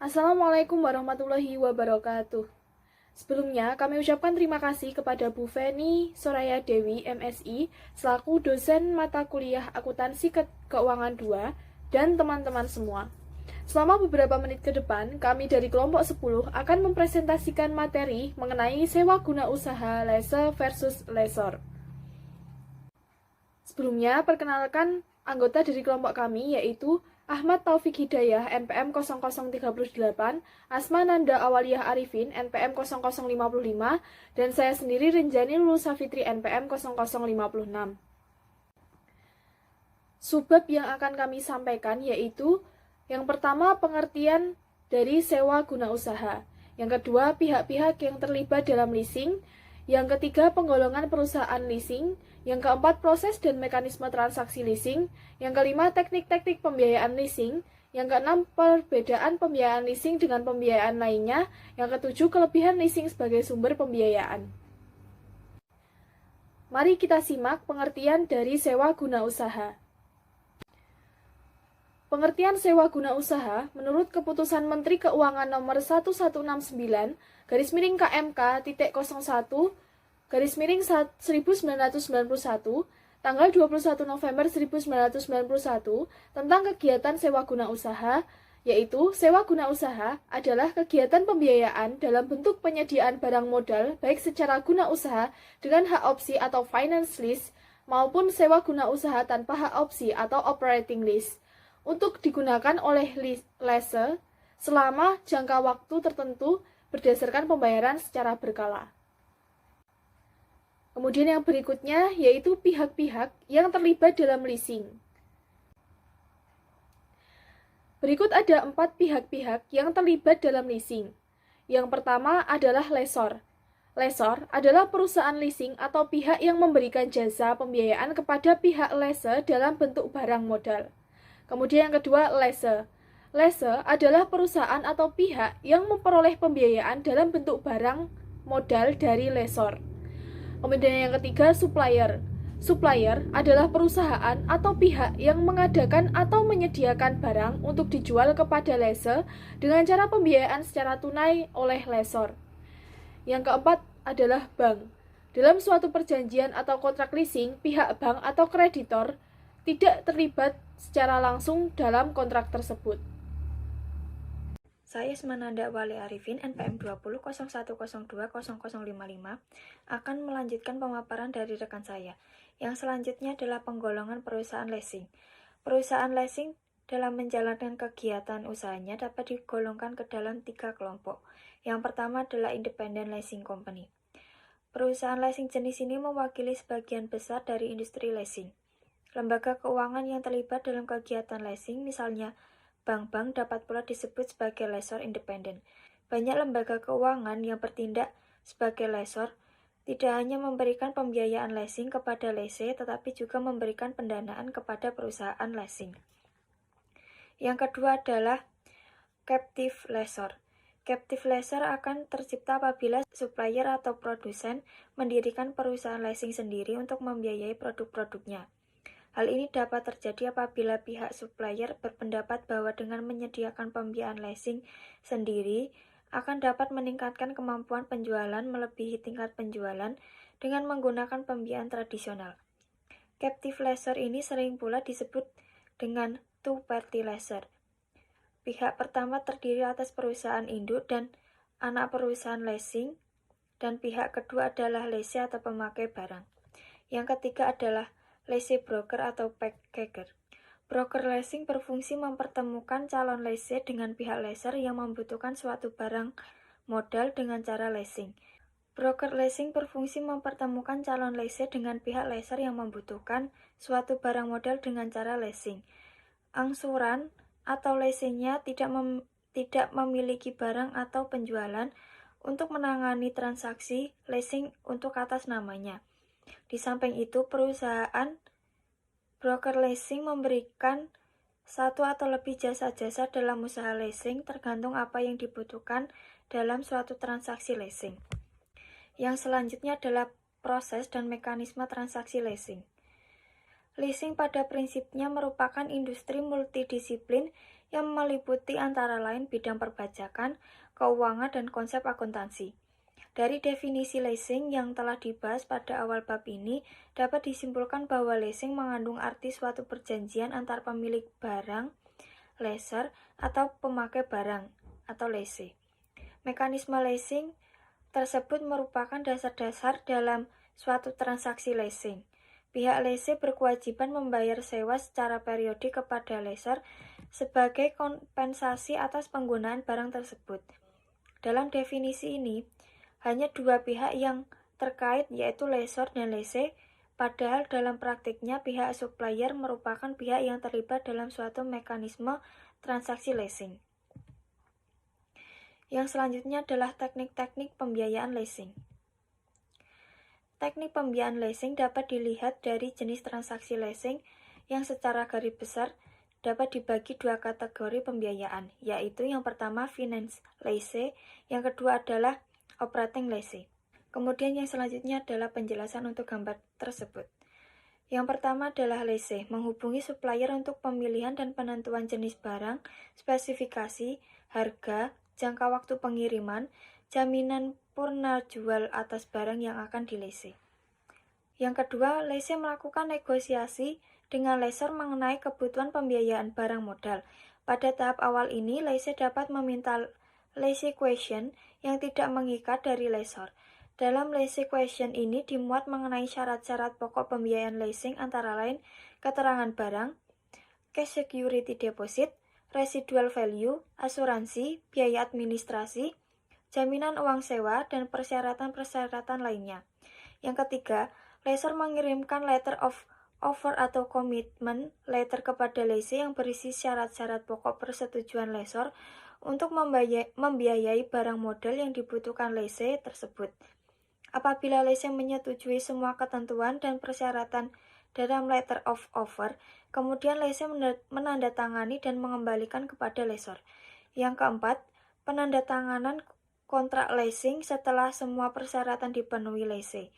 Assalamualaikum warahmatullahi wabarakatuh. Sebelumnya, kami ucapkan terima kasih kepada Bu Feni Soraya Dewi, MSI, selaku dosen mata kuliah Akuntansi Keuangan 2, dan teman-teman semua. Selama beberapa menit ke depan, kami dari kelompok 10 akan mempresentasikan materi mengenai sewa guna usaha lese versus lesor. Sebelumnya, perkenalkan anggota dari kelompok kami, yaitu Ahmad Taufik Hidayah, NPM 0038, Asma Nanda Awaliyah Arifin, NPM 0055, dan saya sendiri Renjani Lulu Safitri, NPM 0056. Subbab yang akan kami sampaikan yaitu yang pertama, pengertian dari sewa guna usaha. Yang kedua, pihak-pihak yang terlibat dalam leasing. Yang ketiga, penggolongan perusahaan leasing. Yang keempat, proses dan mekanisme transaksi leasing. Yang kelima, teknik-teknik pembiayaan leasing. Yang keenam, perbedaan pembiayaan leasing dengan pembiayaan lainnya. Yang ketujuh, kelebihan leasing sebagai sumber pembiayaan. Mari kita simak pengertian dari sewa guna usaha. Pengertian sewa guna usaha menurut Keputusan Menteri Keuangan Nomor 1169 /KMK-01/1991 tanggal 21 November 1991 tentang kegiatan sewa guna usaha, yaitu sewa guna usaha adalah kegiatan pembiayaan dalam bentuk penyediaan barang modal baik secara guna usaha dengan hak opsi atau finance lease maupun sewa guna usaha tanpa hak opsi atau operating lease untuk digunakan oleh lessee selama jangka waktu tertentu berdasarkan pembayaran secara berkala. Kemudian yang berikutnya yaitu pihak-pihak yang terlibat dalam leasing. Berikut ada 4 pihak-pihak yang terlibat dalam leasing. Yang pertama adalah lessor. Lessor adalah perusahaan leasing atau pihak yang memberikan jasa pembiayaan kepada pihak lessee dalam bentuk barang modal. Kemudian yang kedua, lessee. Lessee adalah perusahaan atau pihak yang memperoleh pembiayaan dalam bentuk barang modal dari lessor. Kemudian yang ketiga, supplier. Supplier adalah perusahaan atau pihak yang mengadakan atau menyediakan barang untuk dijual kepada lessee dengan cara pembiayaan secara tunai oleh lessor. Yang keempat adalah bank. Dalam suatu perjanjian atau kontrak leasing, pihak bank atau kreditor tidak terlibat secara langsung dalam kontrak tersebut. Saya Asmananda Wali Arifin, NPM 20.0102.0055, akan melanjutkan pemaparan dari rekan saya. Yang selanjutnya adalah penggolongan perusahaan leasing. Perusahaan leasing dalam menjalankan kegiatan usahanya dapat digolongkan ke dalam 3 kelompok. Yang pertama adalah Independent Leasing Company. Perusahaan leasing jenis ini mewakili sebagian besar dari industri leasing. Lembaga keuangan yang terlibat dalam kegiatan leasing, misalnya bank-bank, dapat pula disebut sebagai lessor independen. Banyak lembaga keuangan yang bertindak sebagai lessor tidak hanya memberikan pembiayaan leasing kepada lessee, tetapi juga memberikan pendanaan kepada perusahaan leasing. Yang kedua adalah captive lessor. Captive lessor akan tercipta apabila supplier atau produsen mendirikan perusahaan leasing sendiri untuk membiayai produk-produknya. Hal ini dapat terjadi apabila pihak supplier berpendapat bahwa dengan menyediakan pembiayaan leasing sendiri akan dapat meningkatkan kemampuan penjualan melebihi tingkat penjualan dengan menggunakan pembiayaan tradisional. Captive lessor ini sering pula disebut dengan two-party lessor. Pihak pertama terdiri atas perusahaan induk dan anak perusahaan leasing, dan pihak kedua adalah lessee atau pemakai barang. Yang ketiga adalah lessee broker atau packager. Broker leasing berfungsi mempertemukan calon lessee dengan pihak lessor yang membutuhkan suatu barang modal dengan cara leasing. Broker leasing berfungsi mempertemukan calon lessee dengan pihak lessor yang membutuhkan suatu barang modal dengan cara leasing. Angsuran atau lessee-nya tidak memiliki barang atau penjualan untuk menangani transaksi leasing untuk atas namanya. Di samping itu, perusahaan broker leasing memberikan satu atau lebih jasa-jasa dalam usaha leasing tergantung apa yang dibutuhkan dalam suatu transaksi leasing. Yang selanjutnya adalah proses dan mekanisme transaksi leasing. Leasing pada prinsipnya merupakan industri multidisiplin yang meliputi antara lain bidang perpajakan, keuangan, dan konsep akuntansi. Dari definisi leasing yang telah dibahas pada awal bab ini, dapat disimpulkan bahwa leasing mengandung arti suatu perjanjian antar pemilik barang, lessor, atau pemakai barang, atau lessee. Mekanisme leasing tersebut merupakan dasar-dasar dalam suatu transaksi leasing. Pihak lessee berkewajiban membayar sewa secara periodik kepada lessor sebagai kompensasi atas penggunaan barang tersebut. Dalam definisi ini, hanya dua pihak yang terkait, yaitu lessor dan lessee, padahal dalam praktiknya pihak supplier merupakan pihak yang terlibat dalam suatu mekanisme transaksi leasing. Yang selanjutnya adalah teknik-teknik pembiayaan leasing. Teknik pembiayaan leasing dapat dilihat dari jenis transaksi leasing yang secara garis besar dapat dibagi dua kategori pembiayaan, yaitu yang pertama finance lease, yang kedua adalah operating lease. Kemudian yang selanjutnya adalah penjelasan untuk gambar tersebut. Yang pertama adalah lease, menghubungi supplier untuk pemilihan dan penentuan jenis barang, spesifikasi, harga, jangka waktu pengiriman, jaminan purna jual atas barang yang akan dilese. Yang kedua, lessee melakukan negosiasi dengan lessor mengenai kebutuhan pembiayaan barang modal. Pada tahap awal ini, lessee dapat meminta lessee question yang tidak mengikat dari lessor. Dalam lessee question ini dimuat mengenai syarat-syarat pokok pembiayaan leasing antara lain keterangan barang, cash security deposit, residual value, asuransi, biaya administrasi, jaminan uang sewa, dan persyaratan-persyaratan lainnya. Yang ketiga, lessor mengirimkan letter of offer atau commitment letter kepada lessee yang berisi syarat-syarat pokok persetujuan lessor untuk membiayai barang modal yang dibutuhkan lessee tersebut. Apabila lessee menyetujui semua ketentuan dan persyaratan dalam letter of offer, kemudian lessee menandatangani dan mengembalikan kepada lessor. Yang keempat, penandatanganan kontrak leasing setelah semua persyaratan dipenuhi lessee.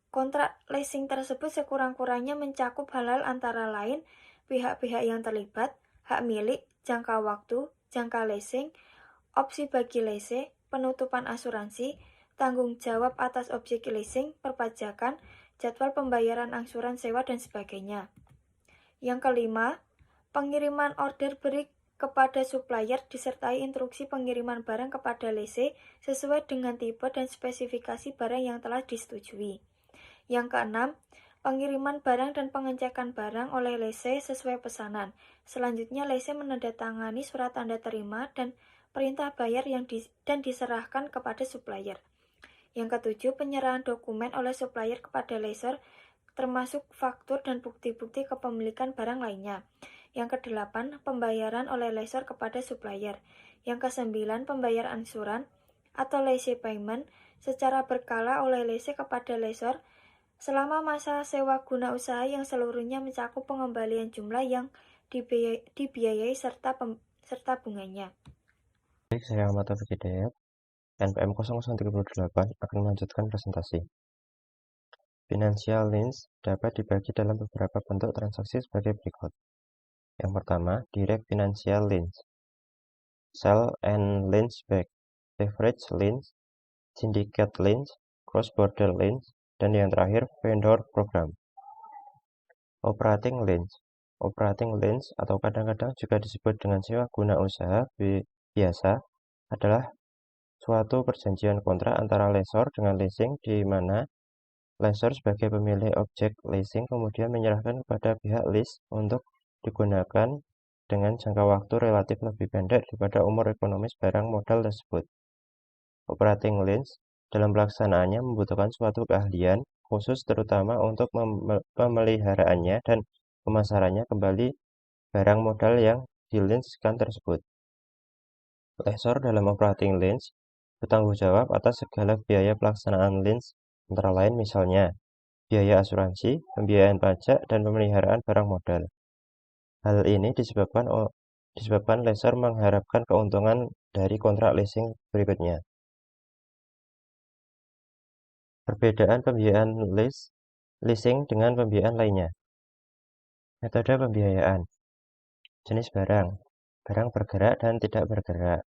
Kontrak leasing tersebut sekurang-kurangnya mencakup hal-hal antara lain pihak-pihak yang terlibat, hak milik, jangka waktu, jangka leasing, opsi bagi lessee, penutupan asuransi, tanggung jawab atas objek leasing, perpajakan, jadwal pembayaran angsuran sewa, dan sebagainya. Yang kelima, pengiriman order break kepada supplier disertai instruksi pengiriman barang kepada lessee sesuai dengan tipe dan spesifikasi barang yang telah disetujui. Yang keenam, pengiriman barang dan pengecekan barang oleh lessee sesuai pesanan. Selanjutnya, lessee menandatangani surat tanda terima dan perintah bayar dan diserahkan kepada supplier. Yang ketujuh, penyerahan dokumen oleh supplier kepada lessor, termasuk faktur dan bukti-bukti kepemilikan barang lainnya. Yang kedelapan, pembayaran oleh lessor kepada supplier. Yang kesembilan, pembayaran angsuran atau lessee payment secara berkala oleh lessee kepada lessor selama masa sewa guna usaha yang seluruhnya mencakup pengembalian jumlah yang dibiayai serta bunganya. Baik, saya Ahmad Taufik Hidayat, NPM 0038 akan melanjutkan presentasi. Financial liens dapat dibagi dalam beberapa bentuk transaksi sebagai berikut. Yang pertama, direct financial liens, sell and liens back, leverage liens, syndicate liens, cross-border liens, dan yang terakhir, vendor program. Operating liens. Operating liens atau kadang-kadang juga disebut dengan sewa guna usaha biasa adalah suatu perjanjian kontrak antara lessor dengan leasing di mana lessor sebagai pemilik objek leasing kemudian menyerahkan kepada pihak lease untuk digunakan dengan jangka waktu relatif lebih pendek daripada umur ekonomis barang modal tersebut. Operating liens dalam pelaksanaannya membutuhkan suatu keahlian khusus terutama untuk pemeliharaannya dan pemasarannya kembali barang modal yang dilienskan tersebut. Lessor dalam operating liens bertanggung jawab atas segala biaya pelaksanaan liens, antara lain misalnya biaya asuransi, pembiayaan pajak, dan pemeliharaan barang modal. Hal ini disebabkan lessor mengharapkan keuntungan dari kontrak leasing berikutnya. Perbedaan pembiayaan leasing dengan pembiayaan lainnya. Metode pembiayaan. Jenis barang. barang bergerak dan tidak bergerak,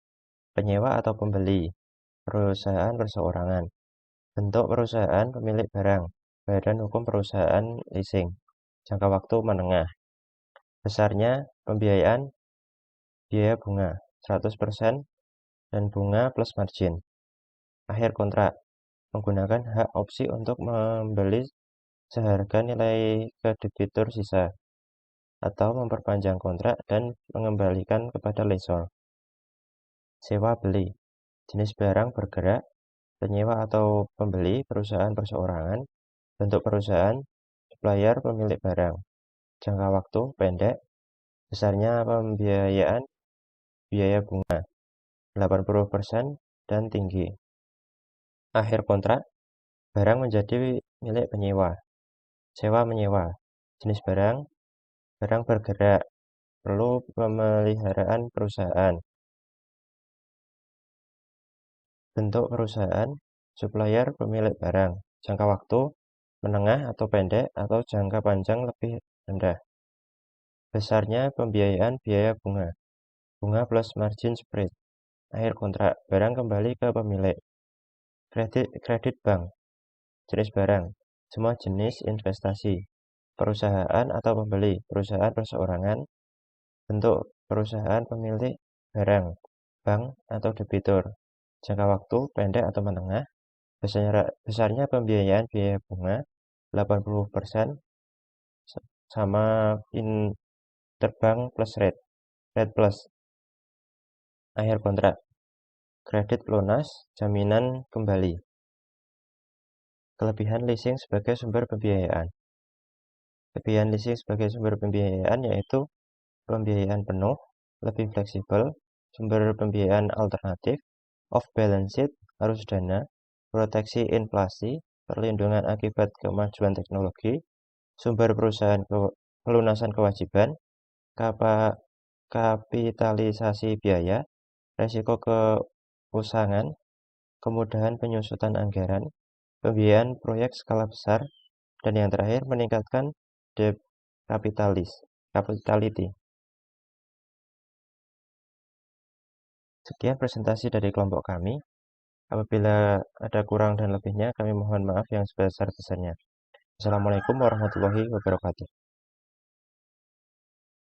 penyewa atau pembeli, perusahaan perseorangan, bentuk perusahaan pemilik barang, badan hukum perusahaan leasing, jangka waktu menengah, besarnya pembiayaan biaya bunga 100% dan bunga plus margin. Akhir kontrak, menggunakan hak opsi untuk membeli seharga nilai ke debitur sisa, atau memperpanjang kontrak dan mengembalikan kepada lessor. Sewa beli, jenis barang bergerak, penyewa atau pembeli, perusahaan perseorangan, bentuk perusahaan, supplier pemilik barang, jangka waktu pendek, besarnya pembiayaan biaya bunga 80% dan tinggi. Akhir kontrak, barang menjadi milik penyewa. Sewa menyewa, jenis barang, barang bergerak, perlu pemeliharaan perusahaan. Bentuk perusahaan, supplier pemilik barang, jangka waktu, menengah atau pendek atau jangka panjang lebih rendah. Besarnya pembiayaan biaya bunga, bunga plus margin spread. Akhir kontrak, barang kembali ke pemilik. Kredit bank, jenis barang, semua jenis investasi, perusahaan atau pembeli, perusahaan perseorangan, bentuk perusahaan pemilik barang, bank atau debitur, jangka waktu pendek atau menengah, besarnya pembiayaan biaya bunga 80% sama interbank plus rate plus. Akhir kontrak, kredit lunas, jaminan kembali. Kelebihan leasing sebagai sumber pembiayaan. Kelebihan leasing sebagai sumber pembiayaan yaitu pembiayaan penuh, lebih fleksibel, sumber pembiayaan alternatif, off balance sheet, arus dana, proteksi inflasi, perlindungan akibat kemajuan teknologi, sumber perusahaan pelunasan kewajiban, kapitalisasi biaya, resiko keusangan, kemudahan penyusutan anggaran, pembiayaan proyek skala besar, dan yang terakhir meningkatkan debt capitality. Sekian presentasi dari kelompok kami. Apabila ada kurang dan lebihnya, kami mohon maaf yang sebesar-besarnya. Assalamualaikum warahmatullahi wabarakatuh.